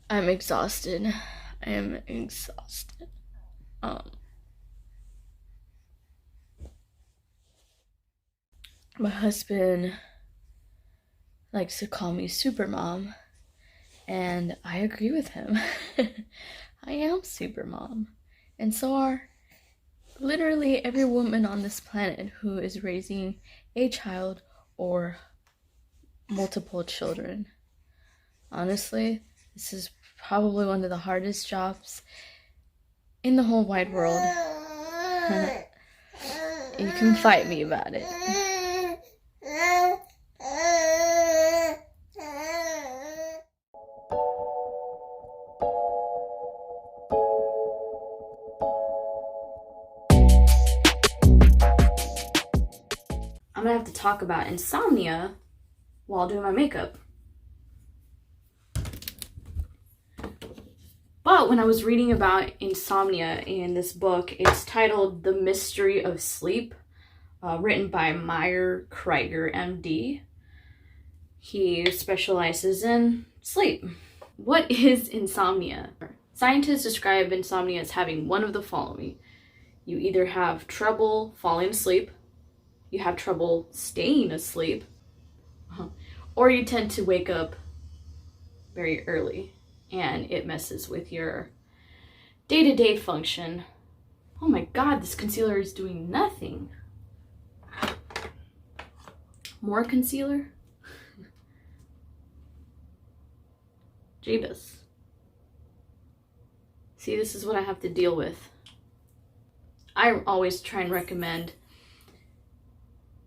I'm exhausted. I am exhausted. Um, my husband likes to call me super mom, and I agree with him. I am super mom. And so are literally every woman on this planet who is raising a child or multiple children. Honestly, this is probably one of the hardest jobs in the whole wide world. You can fight me about it. I'm gonna have to talk about insomnia while doing my makeup. But when I was reading about insomnia in this book, it's titled The Mystery of Sleep, written by Meyer Krieger, MD. He specializes in sleep. What is insomnia? Scientists describe insomnia as having one of the following. You either have trouble falling asleep, you have trouble staying asleep, or you tend to wake up very early and it messes with your day-to-day function. Oh my god, this concealer is doing nothing. More concealer? Jeebus. See, this is what I have to deal with. I always try and recommend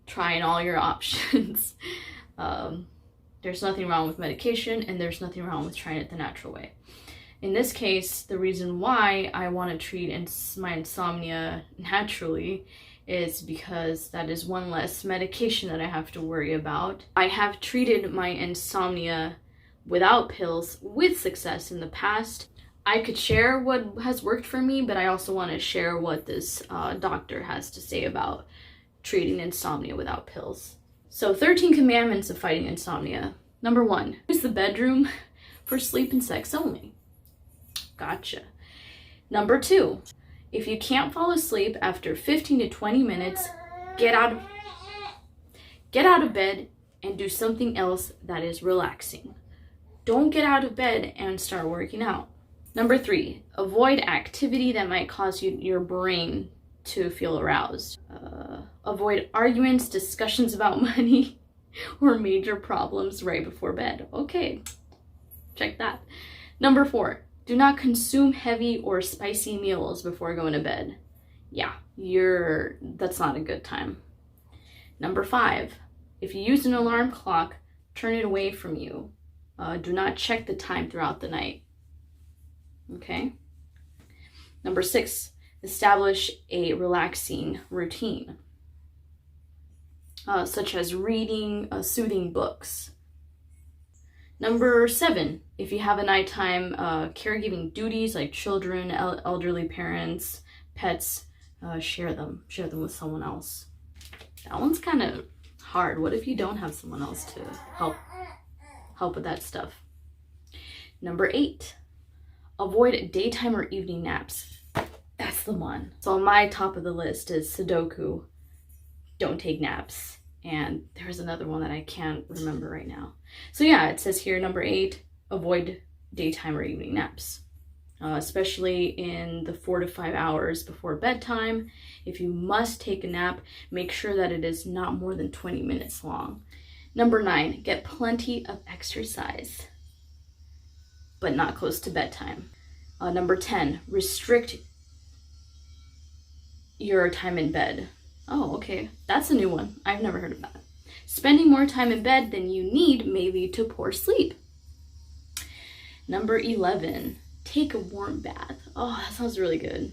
trying all your options. There's nothing wrong with medication, and there's nothing wrong with trying it the natural way. In this case, the reason why I want to treat my insomnia naturally is because that is one less medication that I have to worry about. I have treated my insomnia without pills with success in the past. I could share what has worked for me, but I also want to share what this doctor has to say about treating insomnia without pills. So 13 commandments of fighting insomnia. Number 1, use the bedroom for sleep and sex only. Gotcha. Number 2, if you can't fall asleep after 15 to 20 minutes, get out of bed and do something else that is relaxing. Don't get out of bed and start working out. Number 3, avoid activity that might cause your brain to feel aroused. Avoid arguments, discussions about money, or major problems right before bed. Okay, check that. Number 4, do not consume heavy or spicy meals before going to bed. Yeah, that's not a good time. Number 5, if you use an alarm clock, turn it away from you. Do not check the time throughout the night. Okay. Number 6, establish a relaxing routine, such as reading soothing books. Number 7, if you have a nighttime caregiving duties like children, elderly parents, pets, share them with someone else. That one's kind of hard. What if you don't have someone else to help with that stuff? Number 8, avoid daytime or evening naps. That's the one. So on my top of the list is Sudoku, don't take naps. And there's another one that I can't remember right now. So yeah, it says here, number 8, avoid daytime or evening naps. Especially in the 4 to 5 hours before bedtime. If you must take a nap, make sure that it is not more than 20 minutes long. Number 9, get plenty of exercise, but not close to bedtime. Number 10, restrict your time in bed. Oh, okay. That's a new one. I've never heard of that. Spending more time in bed than you need may lead to poor sleep. Number 11, take a warm bath. Oh, that sounds really good.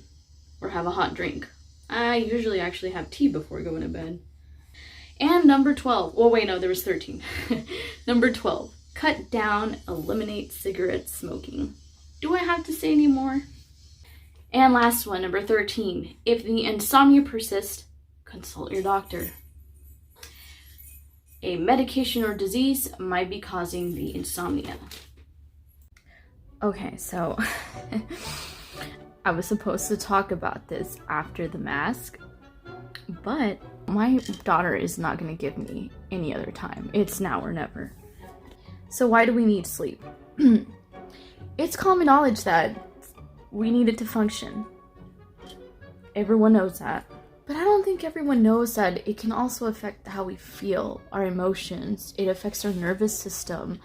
Or have a hot drink. I usually actually have tea before going to bed. And number 12, oh wait, no, there was 13. Number 12, cut down, eliminate cigarette smoking. Do I have to say any more? And last one, number 13, if the insomnia persists, consult your doctor. A medication or disease might be causing the insomnia. Okay, so I was supposed to talk about this after the mask, but my daughter is not going to give me any other time. It's now or never. So why do we need sleep? It's common knowledge that we need it to function. Everyone knows that. But I don't think everyone knows that it can also affect how we feel, our emotions. It affects our nervous system.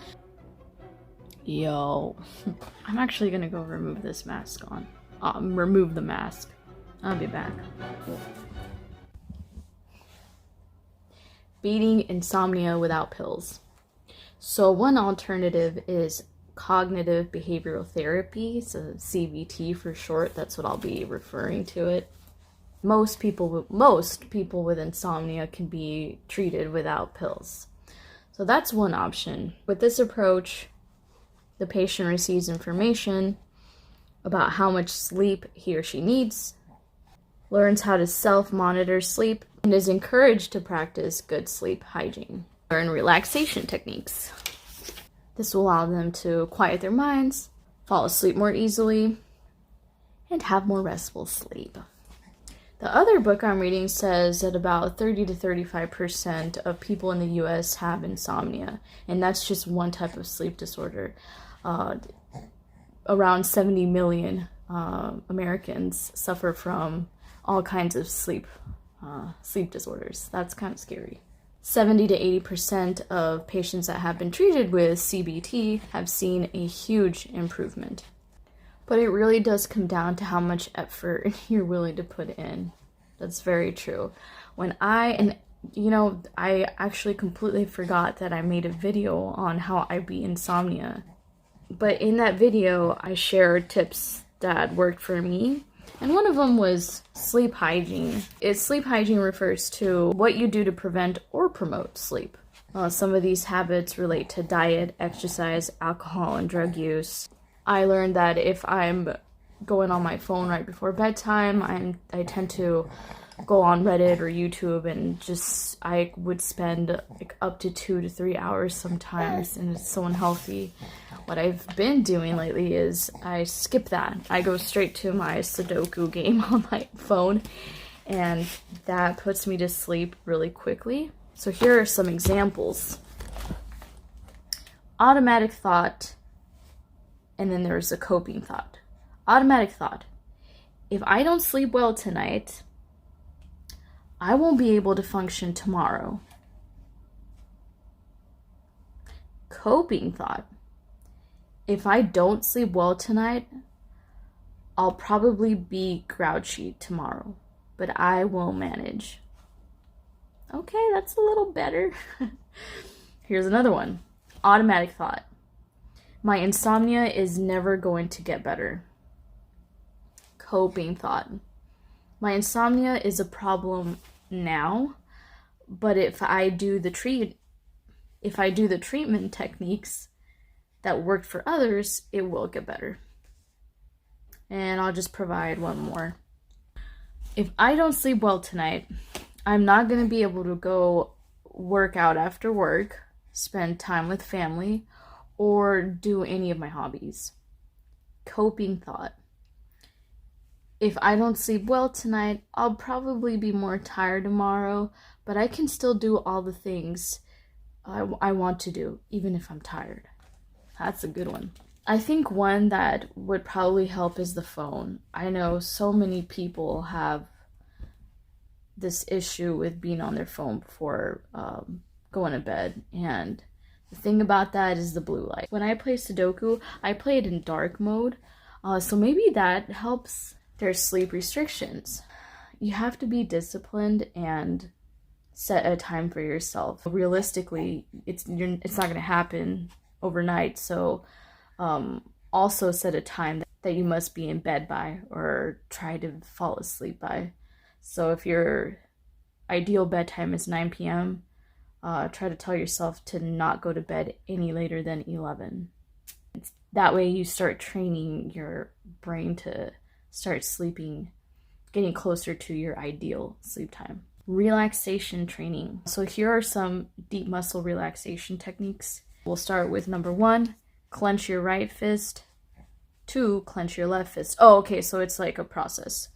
Yo. I'm actually gonna go remove this mask on. Remove the mask. I'll be back. Beating insomnia without pills. So one alternative is cognitive behavioral therapy, so CBT for short. That's what I'll be referring to it. Most people with insomnia can be treated without pills. So that's one option. With this approach, the patient receives information about how much sleep he or she needs, learns how to self-monitor sleep, and is encouraged to practice good sleep hygiene. Learn relaxation techniques. This will allow them to quiet their minds, fall asleep more easily, and have more restful sleep. The other book I'm reading says that about 30 to 35% of people in the US have insomnia, and that's just one type of sleep disorder. Around 70 million Americans suffer from all kinds of sleep disorders. That's kind of scary. 70 to 80% of patients that have been treated with CBT have seen a huge improvement. But it really does come down to how much effort you're willing to put in. That's very true. I actually completely forgot that I made a video on how I beat insomnia. But in that video, I shared tips that worked for me. And one of them was sleep hygiene. Sleep hygiene refers to what you do to prevent or promote sleep. Some of these habits relate to diet, exercise, alcohol, and drug use. I learned that if I'm going on my phone right before bedtime, I tend to go on Reddit or YouTube and I would spend like up to 2 to 3 hours sometimes, and it's so unhealthy. What I've been doing lately is I skip that. I go straight to my Sudoku game on my phone, and that puts me to sleep really quickly. So here are some examples. Automatic thought, and then there's a coping thought. Automatic thought. If I don't sleep well tonight, I won't be able to function tomorrow. Coping thought. If I don't sleep well tonight, I'll probably be grouchy tomorrow, but I will manage. Okay, that's a little better. Here's another one. Automatic thought. My insomnia is never going to get better. Coping thought. My insomnia is a problem now, but if I do the treatment techniques that worked for others, it will get better. And I'll just provide one more. If I don't sleep well tonight, I'm not going to be able to go work out after work, spend time with family, or do any of my hobbies. Coping thought. If I don't sleep well tonight, I'll probably be more tired tomorrow, but I can still do all the things I want to do, even if I'm tired. That's a good one. I think one that would probably help is the phone. I know so many people have this issue with being on their phone before going to bed, and the thing about that is the blue light. When I play Sudoku, I play it in dark mode, so maybe that helps. There's sleep restrictions. You have to be disciplined and set a time for yourself. Realistically, it's not going to happen overnight, so also set a time that you must be in bed by or try to fall asleep by. So if your ideal bedtime is 9 p.m., try to tell yourself to not go to bed any later than 11. That way you start training your brain to start sleeping, getting closer to your ideal sleep time. Relaxation training. So here are some deep muscle relaxation techniques. We'll start with number 1, clench your right fist, 2, clench your left fist. Oh, okay, so it's like a process.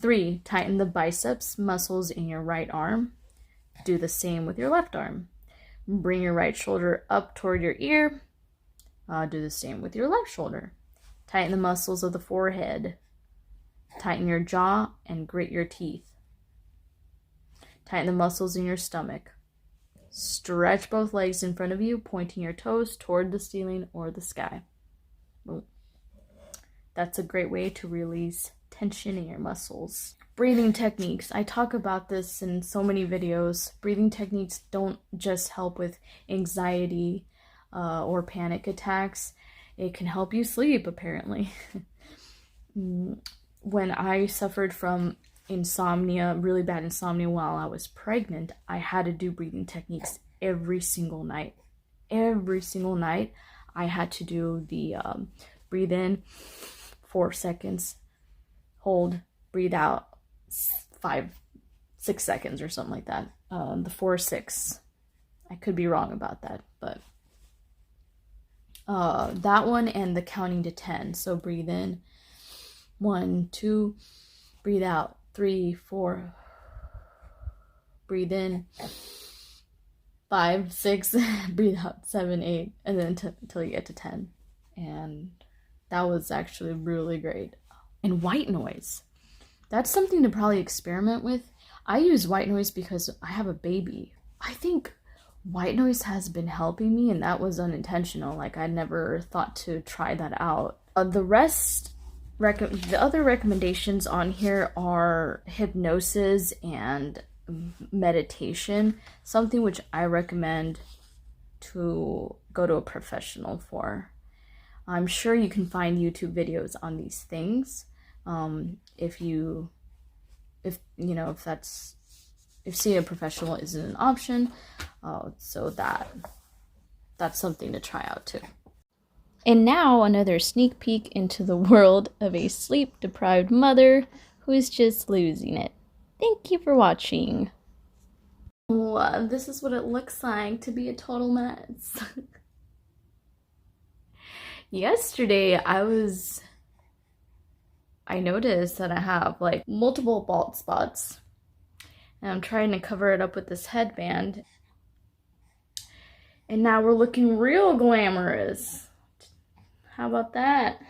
3, tighten the biceps muscles in your right arm. Do the same with your left arm. Bring your right shoulder up toward your ear. Do the same with your left shoulder. Tighten the muscles of the forehead. Tighten your jaw and grit your teeth. Tighten the muscles in your stomach. Stretch both legs in front of you, pointing your toes toward the ceiling or the sky. Boom. That's a great way to release tension in your muscles. Breathing techniques. I talk about this in so many videos. Breathing techniques don't just help with anxiety or panic attacks. It can help you sleep, apparently. When I suffered from insomnia, really bad insomnia while I was pregnant, I had to do breathing techniques every single night. Every single night, I had to do the breathe in 4 seconds, hold, breathe out 5-6 seconds or something like that. The 4-6. I could be wrong about that, but that one and the counting to 10. So breathe in 1, 2, breathe out 3, 4, breathe in 5, 6, breathe out 7, 8, and then until you get to 10. And that was actually really great. And white noise. That's something to probably experiment with. I use white noise because I have a baby. I think white noise has been helping me, and that was unintentional. Like, I never thought to try that out. The other recommendations on here are hypnosis and meditation, something which I recommend to go to a professional for. I'm sure you can find YouTube videos on these things. If seeing a professional isn't an option, so that's something to try out too. And now another sneak peek into the world of a sleep-deprived mother who is just losing it. Thank you for watching. This is what it looks like to be a total mess. Yesterday, I noticed that I have like multiple bald spots, and I'm trying to cover it up with this headband. And now we're looking real glamorous. How about that?